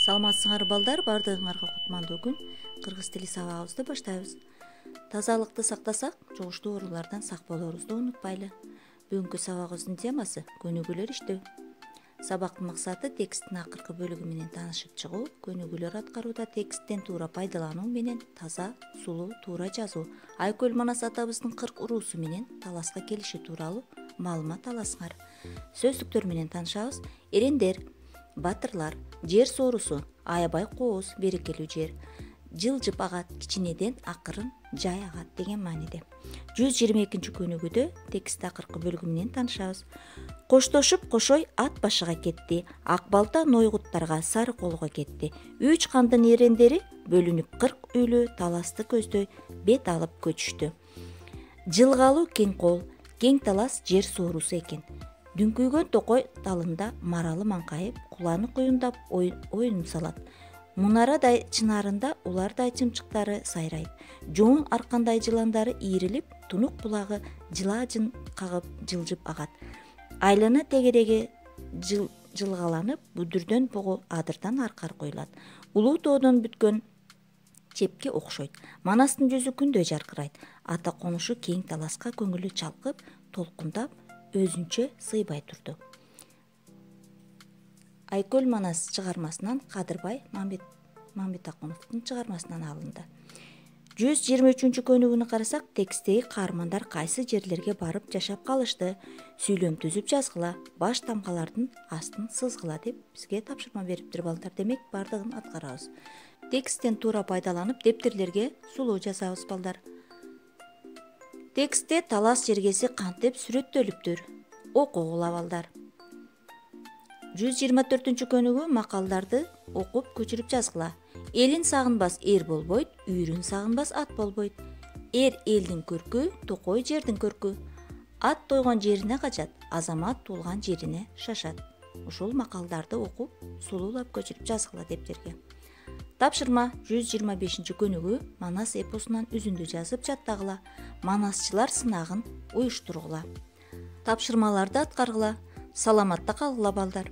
Саламатсыңар балдар, бардыгыңарга кутмандуу күн. Кыргыз тили сабагыбызды баштайбыз. Тазалыкты сактасак, жугуштуу оорулардан сак болорубузду унутпайлы. Бүгүнкү сабагыбыздын темасы көнүгүүлөр иштөө. Сабактын максаты тексттин акыркы бөлүгү менен таанышып чыгуу, көнүгүүлөр аткарууда тексттен туура пайдалануу менен таза, сулуу, туура жазуу. Айкөл Манас атабыздын 40 уруусу менен таласка келиши тууралуу маалымат аласыңар. Сөздүктөр менен таанышабыз. Эрендер, батырлар, жер соорусу, аябай кооз, берекелүү жер, жылжып агат, кичинеден акырын жай агат деген мааниде. 122 көнүгүүдө текст акыркы бөлүгү менен таанышабыз. Коштошуп кошой ат башыга кетти, ак балта нойгуттарга сары колго кетти. 3 кандын эрендери бөлүнүп 40 үйлүү таласты көздөй бет алып көчүштү. Жылгалуу кең кол, кең талас жер соорусу экен. Дүңкүйгөн токой талында маралы маңкайып, куланы куюндап оюн салат. Мунарадай чынарында улардай чымчыктары сайрайт. Жоон аркандай жыландары ийрилип, тунук булагы жылажын кагып жылжып агат. Айлана тегереги жылгаланып, бүдүрдөн богу адырдан аркар коюлат. Улуу тоодон бүткөн чепке окшойт. Манастын жүзү күндөй жаркырайт. Ата конушу кең таласка көңүлү чалкып, толкундап, өзүнчө сыйбай турду. Айкөл Манас чыгармасынан Кадырбай Мамбетакуновдун чыгармасынан алынды. 123 көнүгүүнү карасак, тексттеги каармандар кайсы жерлерге барып жашап калышты, сүйлөм түзүп жазгыла, баш тамгалардын астын сызгыла деп бизге тапшырма бериптир балдар. Демек, бардыгын аткарабыз. Тексттен туура пайдаланып, дептерлерге сулуу жазабыз балдар. Текстте талас жергеси кантип сүрөттөлүптүр? Окугула балдар. 124 көнүгүү макалдарды окуп көчүрүп жазгыла. Элин сагынбас эр болбойт, үйрүн сагынбас ат болбойт. Эр элдин көркү, токой жердин көркү. Ат тойгон жерине качат, азамат туулган жерине шашат. Ушул макалдарды окуп, сулуулап көчүрүп жазгыла дептерге. Тапшырма 125 көнүгүү Манас эпосунан үзүндү жазып жаттагыла. Манасчылар сынагын уюштургула. Тапшырмаларды аткаргыла. Саламатта калгыла балдар.